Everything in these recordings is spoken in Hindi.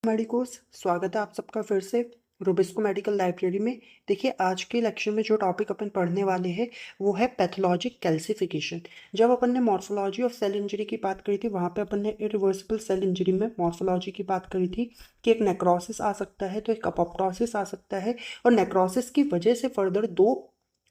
मेडिकोस स्वागत है आप सबका फिर से रोबिस्को मेडिकल लाइब्रेरी में। देखिए, आज के लेक्चर में जो टॉपिक अपन पढ़ने वाले हैं वो है पैथोलॉजिक कैल्सिफिकेशन। जब अपन ने मॉर्फोलॉजी ऑफ सेल इंजरी की बात करी थी, वहाँ पे अपन ने इरिवर्सिबल सेल इंजरी में मॉर्फोलॉजी की बात करी थी कि एक नेक्रोसिस आ सकता है तो एक अपोप्टोसिस आ सकता है, और नेक्रोसिस की वजह से फर्दर दो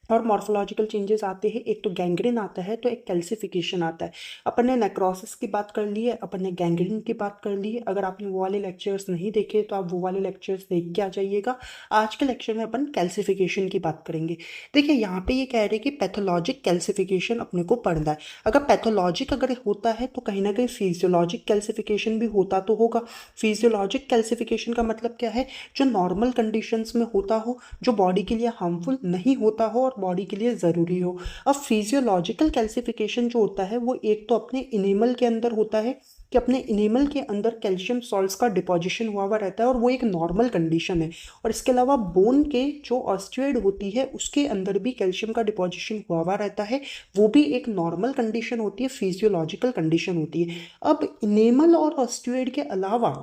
और मॉर्फोलॉजिकल चेंजेस आते हैं। एक तो गैंग्रीन आता है तो एक कैल्सिफिकेशन आता है। अपन ने नेक्रोसिस की बात कर ली है, अपन ने गैंग्रीन की बात कर ली है। अगर आपने वो वाले लेक्चर्स नहीं देखे तो आप वो वाले लेक्चर्स देख के आ जाइएगा। आज के लेक्चर में अपन कैल्सिफिकेशन की बात करेंगे। देखिए, यहाँ पे ये कह रहे हैं कि पैथोलॉजिक कैल्सिफिकेशन अपने को पढ़ना है। अगर पैथोलॉजिक अगर होता है तो कहीं ना कहीं फिजियोलॉजिक कैल्सिफिकेशन भी होता तो होगा। फिजियोलॉजिक कैल्सिफिकेशन का मतलब क्या है? जो नॉर्मल कंडीशंस में होता हो, जो बॉडी के लिए हार्मफुल नहीं होता हो और बॉडी के लिए ज़रूरी हो। अब फिजियोलॉजिकल कैल्सिफिकेशन जो होता है वो एक तो अपने इनेमल के अंदर होता है कि अपने इनेमल के अंदर कैल्शियम सॉल्ट्स का डिपोजिशन हुआ हुआ रहता है और वो एक नॉर्मल कंडीशन है। और इसके अलावा बोन के जो ऑस्टियोइड होती है उसके अंदर भी कैल्शियम का डिपोजिशन हुआ हुआ रहता है, वो भी एक नॉर्मल कंडीशन होती है, फिजियोलॉजिकल कंडीशन होती है। अब इनेमल और ऑस्टियोइड के अलावा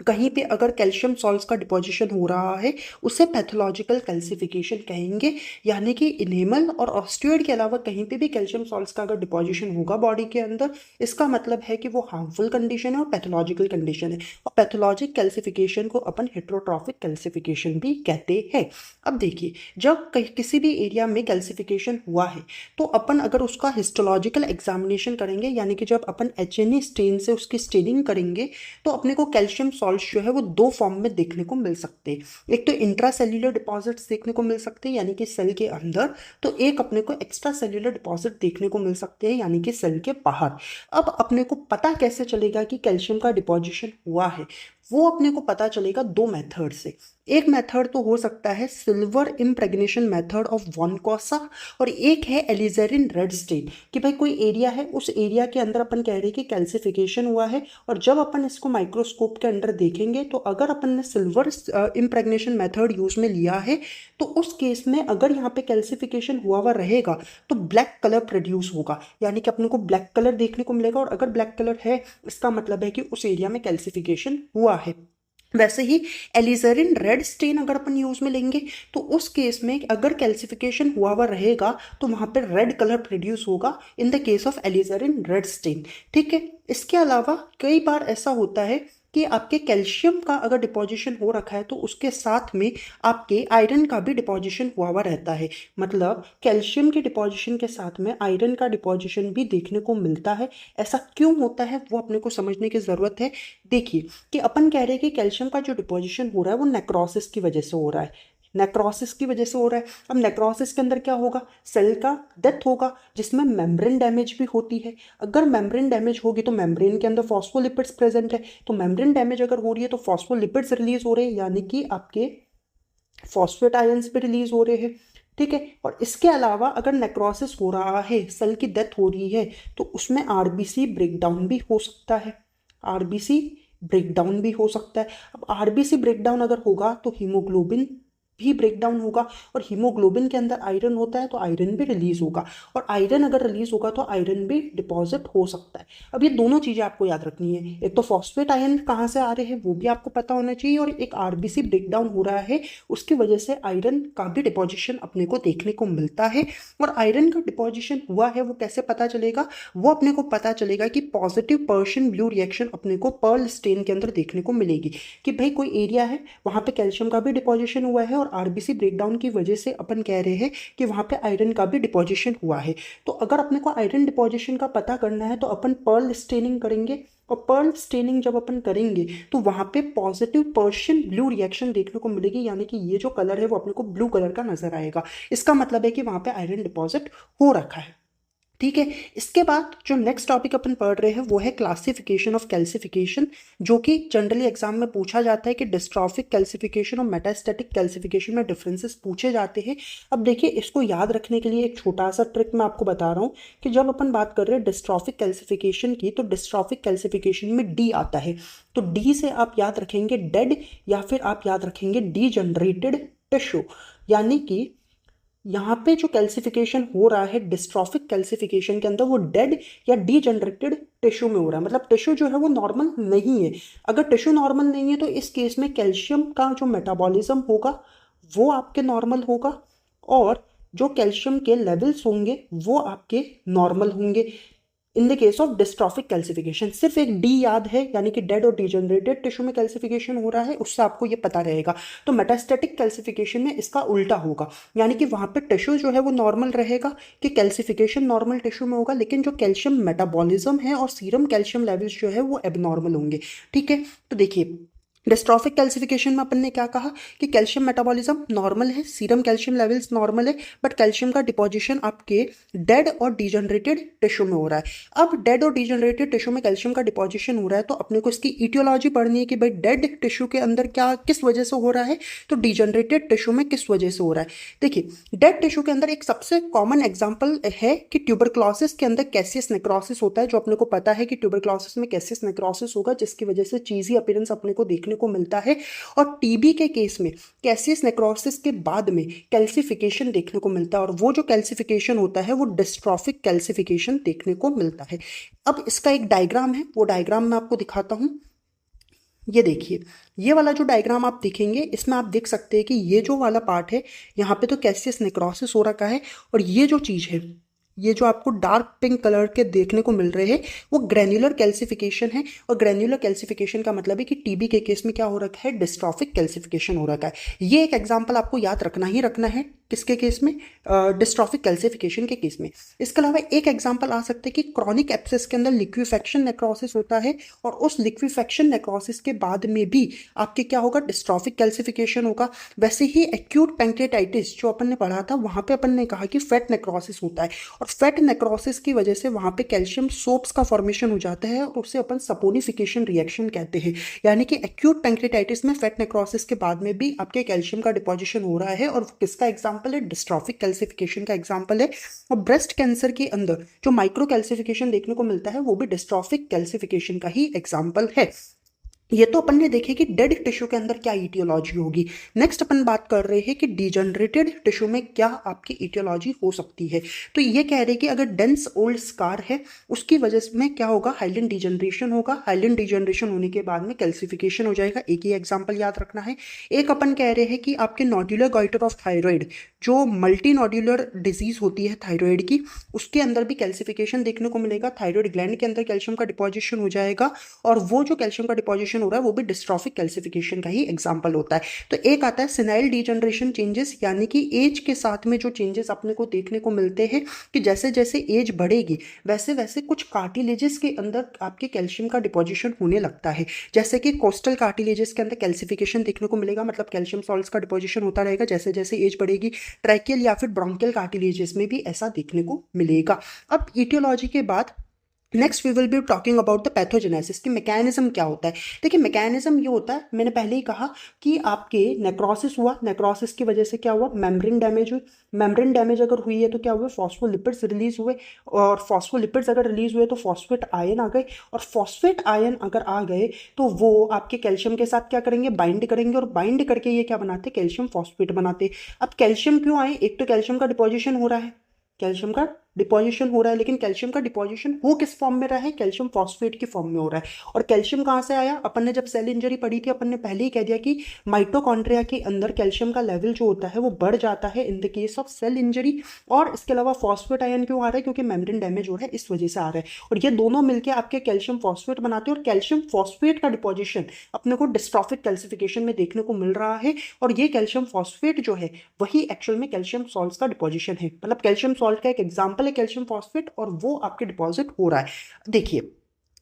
कहीं पे अगर कैल्शियम सॉल्ट्स का डिपोजिशन हो रहा है, उसे पैथोलॉजिकल कैल्सिफिकेशन कहेंगे। यानी कि इनेमल और ऑस्टियोइड के अलावा कहीं पे भी कैल्शियम सॉल्ट्स का अगर डिपोजिशन होगा बॉडी के अंदर, इसका मतलब है कि वो हार्मफुल कंडीशन है और पैथोलॉजिकल कंडीशन है। और पैथोलॉजिक कैल्सिफिकेशन को अपन हेट्रोट्रॉफिक कैल्सिफिकेशन भी कहते हैं। अब देखिए, जब किसी भी एरिया में कैल्सिफिकेशन हुआ है तो अपन अगर उसका हिस्टोलॉजिकल एग्जामिनेशन करेंगे, यानी कि जब अपन HNE स्टेन से उसकी स्टेनिंग करेंगे, तो अपने को कैल्शियम सॉल्ट जो है वो दो फॉर्म में देखने को मिल सकते हैं। एक तो इंट्रासेल्युलर डिपॉजिट्स देखने को मिल सकते हैं यानी कि सेल के अंदर, तो एक अपने को एक्स्ट्रा सेल्युलर डिपॉजिट देखने को मिल सकते हैं यानी कि सेल के बाहर। अब अपने को पता कैसे चलेगा कि कैल्शियम का डिपॉजिशन हुआ है? वो अपने को पता चलेगा दो मेथड से। एक मेथड तो हो सकता है सिल्वर इम्प्रेग्नेशन मेथड ऑफ वॉन कॉसा, और एक है एलिजेरिन रेड स्टेन। कि भाई कोई एरिया है, उस एरिया के अंदर अपन कह रहे हैं कि कैल्सिफिकेशन हुआ है, और जब अपन इसको माइक्रोस्कोप के अंदर देखेंगे तो अगर अपन ने सिल्वर इम्प्रेग्नेशन मेथड यूज में लिया है तो उस केस में अगर यहाँ पे कैल्सिफिकेशन हुआ हुआ रहेगा तो ब्लैक कलर प्रोड्यूस होगा, यानी कि अपने को ब्लैक कलर देखने को मिलेगा। और अगर ब्लैक कलर है, इसका मतलब है कि उस एरिया में कैल्सिफिकेशन हुआ है। वैसे ही एलिजरिन रेड स्टेन अगर अपन यूज में लेंगे तो उस केस में अगर कैल्सिफिकेशन हुआ हुआ रहेगा तो वहां पर रेड कलर प्रोड्यूस होगा in the case of alizarin red stain. ठीक है, इसके अलावा कई बार ऐसा होता है कि आपके कैल्शियम का अगर डिपोजिशन हो रखा है तो उसके साथ में आपके आयरन का भी डिपोजिशन हुआ हुआ रहता है। मतलब कैल्शियम के डिपोजिशन के साथ में आयरन का डिपोजिशन भी देखने को मिलता है। ऐसा क्यों होता है वो अपने को समझने की ज़रूरत है। देखिए कि अपन कह रहे हैं कि कैल्शियम का जो डिपोजिशन हो रहा है वो नेक्रोसिस की वजह से हो रहा है, नेक्रोसिस की वजह से हो रहा है। अब नेक्रोसिस के अंदर क्या होगा? सेल का डेथ होगा जिसमें मेम्ब्रेन डैमेज भी होती है। अगर मेम्ब्रेन डैमेज होगी तो मेम्ब्रेन के अंदर फॉस्फोलिपिड्स प्रेजेंट है, तो मेम्ब्रेन डैमेज अगर हो रही है तो फॉस्फोलिपिड्स रिलीज हो रहे हैं, यानी कि आपके फॉस्फेट आयंस भी रिलीज हो रहे हैं। ठीक है, और इसके अलावा अगर नेक्रोसिस हो रहा है, सेल की डेथ हो रही है, तो उसमें आरबीसी ब्रेकडाउन भी हो सकता है। आरबीसी ब्रेकडाउन भी हो सकता है। अब आरबीसी ब्रेकडाउन अगर होगा तो हीमोग्लोबिन भी ब्रेकडाउन होगा, और हीमोग्लोबिन के अंदर आयरन होता है तो आयरन भी रिलीज होगा, और आयरन अगर रिलीज होगा तो आयरन भी डिपॉजिट हो सकता है। अब ये दोनों चीजें आपको याद रखनी है, एक तो फॉस्फेट आयन कहाँ से आ रहे हैं वो भी आपको पता होना चाहिए, और एक आरबीसी ब्रेकडाउन हो रहा है उसकी वजह से आयरन का भी डिपोजिशन अपने को देखने को मिलता है। और आयरन का डिपोजिशन हुआ है वो कैसे पता चलेगा? वो अपने को पता चलेगा कि पॉजिटिव पर्शियन ब्लू रिएक्शन अपने को पर्ल स्टेन के अंदर देखने को मिलेगी कि भाई कोई एरिया है वहां पे कैल्शियम का भी डिपोजिशन हुआ है, और आरबीसी ब्रेकडाउन की वजह से अपन कह रहे हैं कि वहां पे आयरन का भी डिपोजिशन हुआ है। तो अगर अपने को आयरन डिपोजिशन का पता करना है तो अपन पर्ल स्टेनिंग करेंगे, और पर्ल स्टेनिंग जब अपन करेंगे तो वहां पे पॉजिटिव पर्शियन ब्लू रिएक्शन देखने को मिलेगी, यानी कि ये जो कलर है वो अपने को ब्लू कलर का नजर आएगा। इसका मतलब है कि वहां पे आयरन डिपॉजिट हो रखा है। ठीक है, इसके बाद जो नेक्स्ट टॉपिक अपन पढ़ रहे हैं वो है क्लासिफिकेशन ऑफ कैल्सिफिकेशन, जो कि जनरली एग्जाम में पूछा जाता है कि डिस्ट्रॉफिक कैल्सिफिकेशन और मेटास्टैटिक कैल्सिफिकेशन में डिफरेंसेस पूछे जाते हैं। अब देखिए, इसको याद रखने के लिए एक छोटा सा ट्रिक मैं आपको बता रहा हूँ कि जब अपन बात कर रहे हैं डिस्ट्रॉफिक कैल्सिफिकेशन की, तो डिस्ट्रॉफिक कैल्सिफिकेशन में डी आता है, तो डी से आप याद रखेंगे डेड, या फिर आप याद रखेंगे डी जनरेटेड टिश्यू। यानी कि यहाँ पे जो कैल्सिफिकेशन हो रहा है डिस्ट्रॉफिक कैल्सिफिकेशन के अंदर, वो डेड या डीजनरेटेड टिश्यू में हो रहा है। मतलब टिश्यू जो है वो नॉर्मल नहीं है। अगर टिश्यू नॉर्मल नहीं है तो इस केस में कैल्शियम का जो मेटाबॉलिज्म होगा वो आपके नॉर्मल होगा, और जो कैल्शियम के लेवल्स होंगे वो आपके नॉर्मल होंगे। In the case of dystrophic calcification सिर्फ एक डी याद है, यानी कि डेड और डिजनरेटेड टिश्यू में कैल्सिफिकेशन हो रहा है, उससे आपको ये पता रहेगा। तो मेटास्टैटिक कैल्सिफिकेशन में इसका उल्टा होगा, यानी कि वहां पे टिश्यू जो है वो नॉर्मल रहेगा, कि कैल्सिफिकेशन नॉर्मल टिश्यू में होगा, लेकिन जो कैल्शियम मेटाबॉलिज्म है और सीरम कैल्शियम लेवल्स जो है वो एबनॉर्मल होंगे। ठीक है, तो देखिए डिस्ट्रॉफिक कैल्सिफिकेशन में अपन ने क्या कहा कि कैल्शियम मेटाबॉलिज्म नॉर्मल है, सीरम कैल्शियम लेवल्स नॉर्मल है, बट कैल्शियम का डिपोजिशन आपके डेड और डिजनरेटेड टिश्यू में हो रहा है। अब डेड और डिजनरेटेड टिश्यू में कैल्शियम का डिपोजिशन हो रहा है, तो अपने को इसकी इटियोलॉजी पढ़नी है कि भाई डेड टिश्यू के अंदर क्या किस वजह से हो रहा है, तो डिजनरेटेड टिश्यू में किस वजह से हो रहा है। देखिए डेड टिश्यू के अंदर एक सबसे कॉमन एग्जाम्पल है कि ट्यूबरक्लोसिस के अंदर कैसियस नेक्रोसिस होता है, जो अपने को पता है कि ट्यूबरक्लोसिस में कैसियस नेक्रोसिस होगा, जिसकी वजह से चीजी अपीयरेंस अपने को देखने को मिलता है। और टीबी के केस में कैसियस नेक्रोसिस के बाद में कैल्सिफिकेशन देखने को मिलता है, और वो जो कैल्सिफिकेशन होता है वो डिस्ट्रॉफिक कैल्सिफिकेशन देखने को मिलता है। अब इसका एक डायग्राम है, वो डायग्राम मैं आपको दिखाता हूं। ये देखिए, ये वाला जो डायग्राम आप देखेंगे इसमें आप देख सकते हैं कि ये जो वाला पार्ट है यहाँ पे तो कैसियस नेक्रोसिस हो रखा है, और ये जो चीज है, ये जो आपको डार्क पिंक कलर के देखने को मिल रहे हैं वो ग्रैन्युलर कैल्सिफिकेशन है। और ग्रैन्युलर कैल्सिफिकेशन का मतलब है कि टीबी के केस में क्या हो रखा है, डिस्ट्रॉफिक कैल्सिफिकेशन हो रखा है। ये एक एग्जांपल आपको याद रखना ही रखना है, किसके केस में, डिस्ट्रॉफिक कैल्सिफिकेशन के केस में। इसके अलावा एक एग्जांपल आ सकता है कि क्रॉनिक एब्सेस के अंदर लिक्विफेक्शन नेक्रोसिस होता है, और उस लिक्विफेक्शन नेक्रोसिस के बाद में भी आपके क्या होगा, डिस्ट्रॉफिक कैल्सिफिकेशन होगा। वैसे ही एक्यूट पैंक्रेटाइटिस जो अपन ने पढ़ा था, वहां पे अपन ने कहा कि फैट नेक्रोसिस होता है, और फैट नेक्रोसिस की वजह से वहां पे कैल्शियम सोप्स का फॉर्मेशन हो जाता है, और उसे अपन सपोनिफिकेशन रिएक्शन कहते हैं। यानी कि एक्यूट पैंक्रेटाइटिस में फैट नेक्रोसिस के बाद में भी आपके कैल्शियम का डिपोजिशन हो रहा है, और किसका एग्जांपल है, डिस्ट्रॉफिक कैल्सिफिकेशन का एग्जांपल है। और ब्रेस्ट कैंसर के अंदर जो माइक्रो कैल्सिफिकेशन देखने को मिलता है वो भी डिस्ट्रॉफिक कैल्सिफिकेशन का ही एग्जांपल है। ये तो अपन ने देखे कि डेड टिश्यू के अंदर क्या इटियोलॉजी होगी। नेक्स्ट अपन बात कर रहे हैं कि डिजनरेटेड टिश्यू में क्या आपकी इटियोलॉजी हो सकती है। तो ये कह रहे हैं कि अगर डेंस ओल्ड स्कार है उसकी वजह में क्या होगा, हाइलिन डिजनरेशन होगा। हाइलिन डिजनरेशन होने के बाद में कैल्सिफिकेशन हो जाएगा। एक ही एग्जाम्पल याद रखना है। एक अपन कह रहे हैं कि आपके नोड्यूलर गॉइटर ऑफ थायराइड, जो मल्टी नोड्यूलर डिजीज होती है थायराइड की, उसके अंदर भी कैल्सिफिकेशन देखने को मिलेगा। थायराइड ग्लैंड के अंदर कैल्शियम का डिपोजिशन हो जाएगा, और वो जो कैल्शियम का डिपोजिशन हो रहा है वो भी डिस्ट्रॉफिक कैल्सिफिकेशन का ही एग्जांपल होता है। तो एक आता है सिनाइल डिजनरेशन चेंजेस, यानी कि एज के साथ में जो चेंजेस अपने को देखने को मिलते हैं कि जैसे जैसे एज बढ़ेगी वैसे वैसे कुछ कार्टिलेजेस के अंदर आपके कैल्शियम का डिपोजिशन होने लगता है। जैसे कि कोस्टल कार्टिलेजेस के अंदर कैल्सिफिकेशन देखने को मिलेगा, मतलब कैल्शियम सॉल्ट्स का डिपोजिशन होता रहेगा जैसे जैसे एज बढ़ेगी। ट्रैकियल या फिर ब्रोंकियल कार्टिलेजेस में भी ऐसा देखने को मिलेगा। अब इटियोलॉजी के बाद next we will be talking about the pathogenesis की मैकेनिज्म क्या होता है। देखिए मैकेनिज्म ये होता है, मैंने पहले ही कहा कि आपके नेक्रोसिस हुआ, नेक्रोसिस की वजह से क्या हुआ, मेम्ब्रेन डैमेज हुई। मेम्ब्रेन डैमेज अगर हुई है तो क्या हुआ, फॉस्फोलिपिड्स रिलीज हुए, और फॉस्फोलिपिड्स अगर रिलीज हुए तो फॉस्फेट आयन आ गए, और फॉस्फेट आयन अगर आ गए तो वो आपके कैल्शियम के साथ क्या करेंगे, बाइंड करेंगे, और बाइंड करके ये क्या बनाते, कैल्शियम फॉस्फेट बनाते। अब कैल्शियम क्यों आए, एक तो कैल्शियम का डिपोजिशन हो रहा है, कैल्शियम का डिपोजिशन हो रहा है, लेकिन कैल्शियम का डिपोजिशन हो किस फॉर्म में रहा है, कैल्शियम फॉस्फेट की फॉर्म में हो रहा है। और कैल्शियम कहाँ से आया, अपन ने जब सेल इंजरी पढ़ी थी अपन ने पहले ही कह दिया कि माइटोकॉन्ड्रिया के अंदर कैल्शियम का लेवल जो होता है वो बढ़ जाता है in the case of cell injury. और इसके अलावा फॉस्फेट आयन क्यों आ रहा है, क्योंकि मेम्ब्रेन डैमेज हो रहा है, इस वजह से आ रहा है। और ये दोनों मिलकर आपके कैल्शियम फॉस्फेट बनाते हैं, और कैल्शियम फॉस्फेट का डिपोजिशन अपने को डिस्ट्रॉफिक कैल्सिफिकेशन में देखने को मिल रहा है। और ये कैल्शियम फॉस्फेट जो है वही एक्चुअल में कैल्शियम सॉल्ट्स का डिपोजिशन है, मतलब कैल्शियम सॉल्ट का एक एग्जाम्पल है कैल्शियम फॉस्फेट, और वो आपके डिपॉजिट हो रहा है। देखिए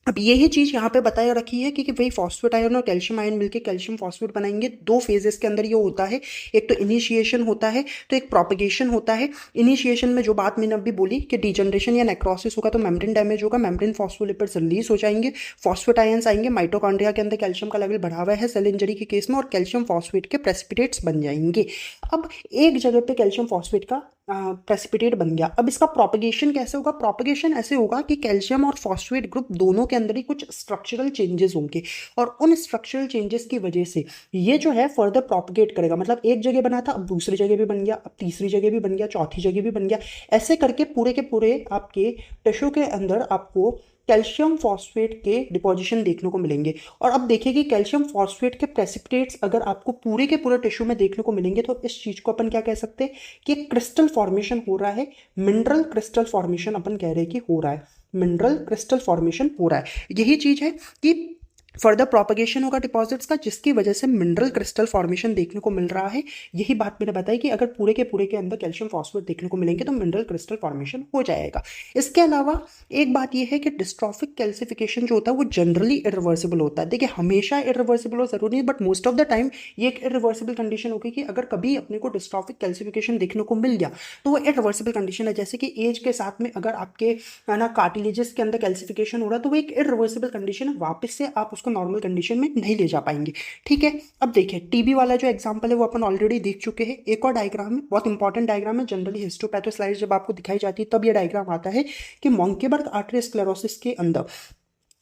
अब यही चीज यहाँ पे बताया रखी है कि भाई फॉस्फेट आयन और कैल्शियम आयन मिलके कैल्शियम फॉस्फेट बनाएंगे। दो फेजेस के अंदर ये होता है, एक तो इनिशिएशन होता है तो एक प्रोपेगेशन होता है। इनिशिएशन में जो बात मैंने अभी बोली कि डिजनरेशन या नेक्रोसिस होगा तो मेम्ब्रेन डैमेज होगा, मेम्ब्रेन फॉस्फोलिपिड्स रिलीज हो जाएंगे, फॉस्फेट आयंस आएंगे, माइटोकॉन्ड्रिया के अंदर कैल्शियम का लेवल बढ़ा हुआ है सेल इंजरी के केस में, और कैल्शियम फॉस्फेट के प्रेसिपिटेट्स बन जाएंगे। अब एक जगह पे कैल्शियम फॉस्फेट का प्रेसिपिटेट बन गया। अब इसका प्रोपगेशन कैसे होगा? प्रोपगेशन ऐसे होगा कि कैल्शियम और फॉस्फेट ग्रुप दोनों के अंदर ही कुछ स्ट्रक्चरल चेंजेस होंगे, और उन स्ट्रक्चरल चेंजेस की वजह से ये जो है फर्दर प्रोपगेट करेगा। मतलब एक जगह बना था, अब दूसरी जगह भी बन गया, अब तीसरी जगह भी बन गया, चौथी जगह भी बन गया। ऐसे करके पूरे के पूरे आपके टिश्यू के अंदर आपको कैल्शियम फॉस्फेट के डिपोजिशन देखने को मिलेंगे। और अब देखिए कि कैल्शियम फॉस्फेट के प्रेसिपिटेट्स अगर आपको पूरे के पूरे टिश्यू में देखने को मिलेंगे तो इस चीज को अपन क्या कह सकते हैं कि क्रिस्टल फॉर्मेशन हो रहा है, मिनरल क्रिस्टल फॉर्मेशन अपन कह रहे हैं कि हो रहा है, मिनरल क्रिस्टल फॉर्मेशन हो रहा है। यही चीज है कि फर्दर प्रोपगेशन होगा डिपॉजिट्स का, जिसकी वजह से मिनरल क्रिस्टल फॉर्मेशन देखने को मिल रहा है। यही बात मैंने बताई कि अगर पूरे के अंदर कैल्शियम फॉस्फेट देखने को मिलेंगे तो मिनरल क्रिस्टल फॉर्मेशन हो जाएगा। इसके अलावा एक बात यह है कि डिस्ट्रॉफिक कैल्सिफिकेशन जो होता है वो जनरली इरिवर्सिबल होता है। देखिए हमेशा इरिवर्सिबल हो जरूरी नहीं, but most of the time ये एक इरिवर्सिबल कंडीशन होगी कि अगर कभी अपने को डिस्ट्रॉफिक कैल्सिफिकेशन देखने को मिल गया तो वो इरिवर्सिबल कंडीशन है। जैसे कि एज के साथ में अगर आपके ना कार्टिलेजेस के अंदर कैल्सिफिकेशन हो रहा है तो वो एक इरिवर्सिबल कंडीशन है, वापस से आप उसको नॉर्मल कंडीशन में नहीं ले जा पाएंगे। ठीक है, अब देखिए टीबी वाला जो एग्जांपल है वो अपन ऑलरेडी देख चुके हैं। एक और डायग्राम है, बहुत इंपॉर्टेंट डायग्राम है। जनरली हिस्टोपैथोस्लाइड्स जब आपको दिखाई जाती है तब ये डायग्राम आता है कि मोंकेबर्ग आर्टेरियोस्क्लेरोसिस के अंदर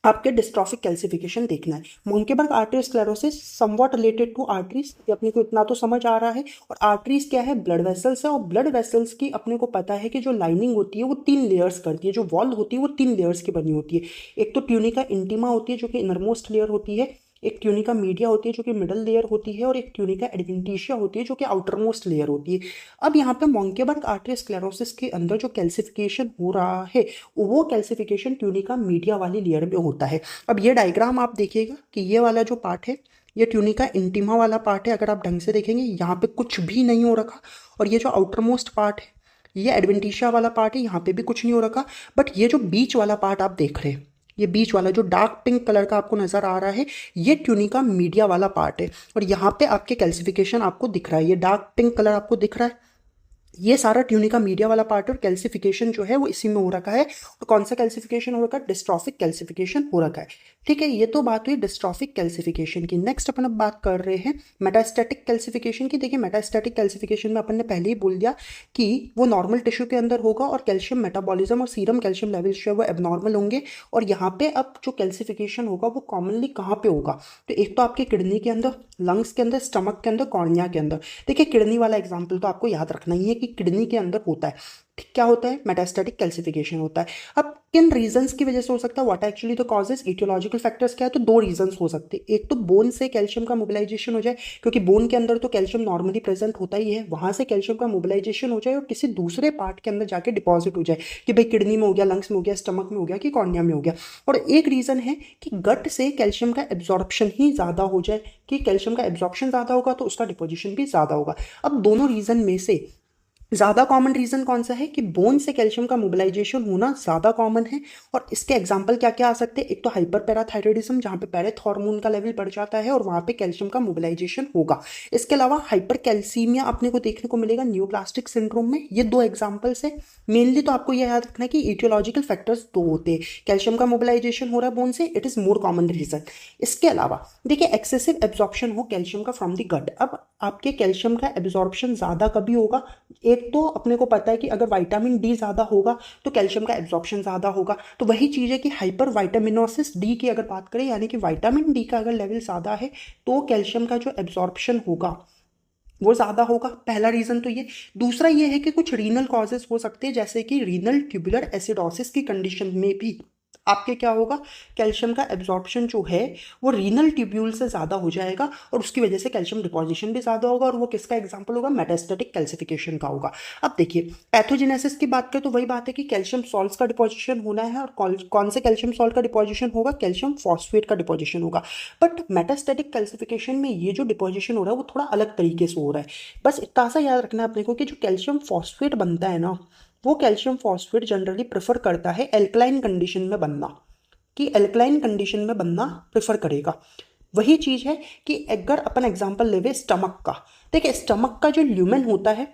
आपके डिस्ट्रॉफिक कैल्सिफिकेशन देखना है। Monckeberg arteriosclerosis somewhat related to arteries, अपने को इतना तो समझ आ रहा है। और आर्टरीज क्या है? ब्लड वेसल्स है, और ब्लड वेसल्स की अपने को पता है कि जो लाइनिंग होती है वो 3 लेयर्स करती है, जो वॉल होती है वो 3 लेयर्स की बनी होती है। एक तो ट्यूनिका इंटीमा होती है जो कि इनरमोस्ट लेयर होती है, एक ट्यूनिका मीडिया होती है जो कि मिडल लेयर होती है, और एक ट्यूनिका एडवेंटिशिया होती है जो कि आउटर मोस्ट लेयर होती है। अब यहाँ पे मोंकेबर्ग आर्टेरियोस्क्लेरोसिस के अंदर जो कैल्सिफिकेशन हो रहा है वो कैल्सिफिकेशन ट्यूनिका मीडिया वाली लेयर में होता है। अब ये डायग्राम आप देखिएगा कि ये वाला जो पार्ट है ये ट्यूनिका इंटीमा वाला पार्ट है। अगर आप ढंग से देखेंगे यहाँ पे कुछ भी नहीं हो रखा, और ये जो आउटर मोस्ट पार्ट है ये एडवेंटिशिया वाला पार्ट है, यहाँ पे भी कुछ नहीं हो रखा। बट ये जो बीच वाला पार्ट आप देख रहे हैं, ये बीच वाला जो डार्क पिंक कलर का आपको नजर आ रहा है ये ट्यूनिका मीडिया वाला पार्ट है। और यहाँ पे आपके कैल्सिफिकेशन आपको दिख रहा है, ये डार्क पिंक कलर आपको दिख रहा है, ये सारा ट्यूनिका मीडिया वाला पार्ट। और कैल्सिफिकेशन जो है वो इसी में हो रखा है। और कौन सा कैल्सिफिकेशन हो रखा है? डिस्ट्रॉफिक कैल्सिफिकेशन हो रखा है। ठीक है, ये तो बात हुई डिस्ट्रॉफिक कैल्सिफिकेशन की। नेक्स्ट अपन अब बात कर रहे हैं मेटास्टैटिक कैल्सिफिकेशन की। देखिए मेटास्टैटिक कैल्सिफिकेशन में अपन ने पहले ही बोल दिया कि वो नॉर्मल टिश्यू के अंदर होगा और कैल्शियम मेटाबॉलिज्म और सीरम कैल्शियम लेवल्स जो है वो एबनॉर्मल होंगे। और यहाँ पे अब जो कैल्सिफिकेशन होगा वो कॉमनली कहाँ पे होगा? तो एक तो आपके किडनी के अंदर, लंग्स के अंदर, स्टमक के अंदर, कॉर्निया के अंदर। देखिए किडनी वाला एग्जाम्पल तो आपको याद रखना ही है कि किडनी के अंदर होता है। ठीक, क्या होता है? मेटास्टैटिक कैल्सिफिकेशन होता है। अब किन रीजंस की वजह से हो सकता है? What actually the causes? Aetiological factors क्या है? तो 2 रीजंस हो सकते हैं। एक तो बोन से कैल्शियम का मोबिलाइजेशन हो जाए, क्योंकि बोन के अंदर तो कैल्शियम नॉर्मली प्रेजेंट होता ही है, वहां से कैल्शियम का मोबिलाइजेशन हो जाए और किसी दूसरे पार्ट के अंदर जाके डिपॉजिट हो जाए, कि भाई किडनी में हो गया, लंग्स में हो गया, स्टमक में हो गया, कि कॉर्निया में हो गया। और एक रीजन है कि गट से कैल्शियम का एब्जॉर्प्शन ही ज्यादा हो जाए, कि कैल्शियम का एब्जॉर्प्शन ज्यादा होगा तो उसका डिपोजिशन भी ज्यादा होगा। अब दोनों रीजन में से ज्यादा कॉमन रीजन कौन सा है? कि बोन से कैल्शियम का मोबिलाइजेशन होना ज्यादा कॉमन है। और इसके एग्जांपल क्या क्या आ सकते हैं? एक तो हाइपर पैराथायरॉयडिज्म, जहां पे पैरेथ हार्मोन का लेवल बढ़ जाता है और वहां पे कैल्शियम का मोबिलाइजेशन होगा। इसके अलावा हाइपर कैल्सीमिया अपने को देखने को मिलेगा न्यूप्लास्टिक सिंड्रोम में। ये 2 एग्जाम्पल्स है। मेनली तो आपको यह याद रखना है कि इटियोलॉजिकल फैक्टर्स 2 होते हैं। कैल्शियम का मोबिलाइजेशन हो रहा है बोन से, it is more common reason. इसके अलावा देखिए एक्सेसिव एब्जॉर्प्शन हो कैल्शियम का फ्रॉम द गट। अब आपके कैल्शियम का एब्जॉर्प्शन ज्यादा कभी होगा? एक तो अपने को पता है कि अगर विटामिन डी ज्यादा होगा तो कैल्शियम का एब्जॉर्प्शन ज्यादा होगा। तो वही चीज है कि हाइपर विटामिनोसिस डी की अगर बात करें, यानी कि विटामिन डी का अगर लेवल ज्यादा है तो कैल्शियम का जो एब्जॉर्प्शन होगा वो ज्यादा होगा। पहला रीजन तो ये। दूसरा ये है कि कुछ रीनल कॉजेस हो सकते हैं, जैसे कि रीनल ट्यूबुलर एसिडोसिस की कंडीशन में भी आपके क्या होगा? कैल्शियम का एब्जॉर्प्शन जो है वो रीनल ट्यूब्यूल से ज्यादा हो जाएगा और उसकी वजह से कैल्शियम डिपोजिशन भी ज्यादा होगा। और वो किसका एग्जांपल होगा? मेटास्टैटिक कैल्सिफिकेशन का होगा। अब देखिए पैथोजेनेसिस की बात करें तो वही बात है कि कैल्शियम सॉल्ट्स का डिपोजिशन होना है, और कौन से कैल्शियम सॉल्ट का डिपोजिशन होगा? कैल्शियम फॉस्फेट का डिपोजिशन होगा। बट मेटास्टैटिक कैल्सिफिकेशन में ये जो डिपोजिशन हो रहा है वो थोड़ा अलग तरीके से हो रहा है। बस इतना सा याद रखना है अपने को कि जो कैल्शियम फॉस्फेट बनता है ना, वो कैल्शियम फॉस्फेट जनरली प्रेफर करता है एल्कलाइन कंडीशन में बनना, कि एल्कलाइन कंडीशन में बनना प्रेफर करेगा। वही चीज है कि अगर अपन एग्जांपल लेवे स्टमक का, देखिए स्टमक का जो ल्यूमेन होता है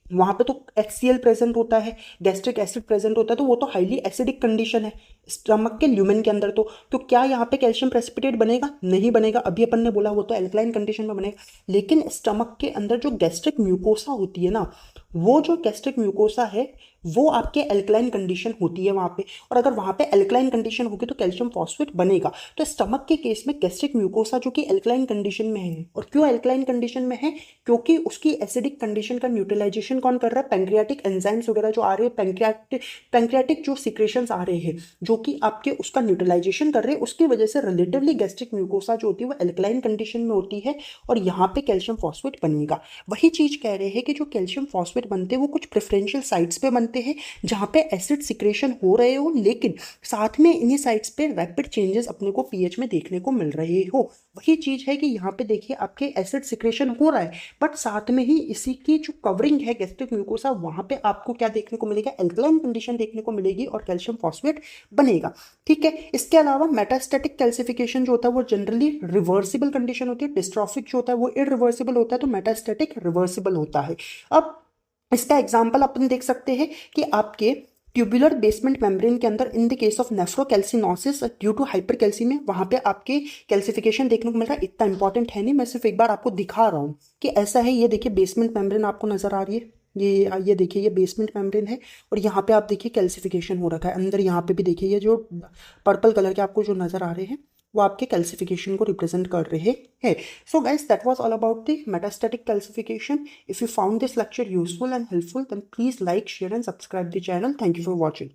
वहाँ पे तो HCl प्रेजेंट होता है, गैस्ट्रिक एसिड प्रेजेंट होता है, तो वो तो हाईली एसिडिक कंडीशन है स्टमक के ल्यूमेन के अंदर। तो क्या यहाँ पे कैल्शियम प्रेसिपिटेट बनेगा? नहीं बनेगा। अभी अपन ने बोला वो तो एल्कलाइन कंडीशन में बनेगा। लेकिन स्टमक के अंदर जो गैस्ट्रिक म्यूकोसा होती है ना, वो जो गैस्ट्रिक म्यूकोसा है वो आपके एल्कलाइन कंडीशन होती है वहाँ पे, और अगर वहाँ पे एल्कलाइन कंडीशन होगी तो कैल्शियम फॉस्फेट बनेगा। तो स्टमक के केस में गैस्ट्रिक म्यूकोसा जो कि एल्कलाइन कंडीशन में है, और क्यों एल्कलाइन कंडीशन में है? क्योंकि उसकी एसिडिक कंडीशन का न्यूट्रलाइजेशन कौन कर रहा है? पैंक्रियाटिक एंजाइम्स वगैरह जो आ रहे हैं, पैंक्रियाटिक जो सिक्रेशंस आ रहे हैं जो कि आपके उसका न्यूट्रलाइजेशन कर रहे हैं, उसकी वजह से रिलेटिवली गैस्ट्रिक म्यूकोसा जो होती है वो एल्कलाइन कंडीशन में होती है, और यहाँ पे कैल्शियम फॉस्फेट बनेगा। वही चीज कह रहे हैं कि जो कैल्शियम फॉस्फेट बनते हैं वो कुछ प्रेफरेंशियल साइट्स पे बनते हैं जहाँ पे एसिड सिक्रेशन हो रहे हो, लेकिन साथ में इन्हीं साइट्स पे रैपिड चेंजेस अपने को पीएच में देखने को मिल रहे हो। वही चीज है कि यहाँ पे देखिए आपके एसिड सिक्रेशन हो रहा है, बट साथ में ही इसी की जो कवरिंग है गैस्ट्रिक म्यूकोसा, वहां पे आपको क्या देखने को मिलेगा? एल्कलाइन कंडीशन देखने को मिलेगी और कैल्शियम फॉस्फेट बनेगा। ठीक है। इसके अलावा मेटास्टैटिक कैल्सिफिकेशन जो होता है वो जनरली रिवर्सिबल कंडीशन होती है, डिस्ट्रॉफिक जो होता है वो इरिवर्सिबल होता है, तो मेटास्टैटिक रिवर्सिबल होता है। अब इसका एग्जाम्पल अपन देख सकते हैं कि आपके ट्यूबुलर बेसमेंट मेम्ब्रेन के अंदर in the case of nephrocalcinosis due to hypercalcaemia, वहां पे आपके कैल्सिफिकेशन देखने को मिल रहा है। इतना इंपॉर्टेंट है नहीं, मैं सिर्फ एक बार आपको दिखा रहा हूँ कि ऐसा है। ये देखिए बेसमेंट मेम्ब्रेन आपको नजर आ रही है, ये देखिए ये बेसमेंट मेम्ब्रेन है, और यहाँ पे आप देखिए कैल्सिफिकेशन हो रखा है अंदर। यहाँ पे भी देखिए ये जो पर्पल कलर के आपको जो नजर आ रहे हैं वो आपके कैल्सिफिकेशन को रिप्रेजेंट कर रहे हैं। So guys, that was all about the metastatic calcification. If you found this lecture useful and helpful, then please like, share and subscribe the channel. Thank you for watching.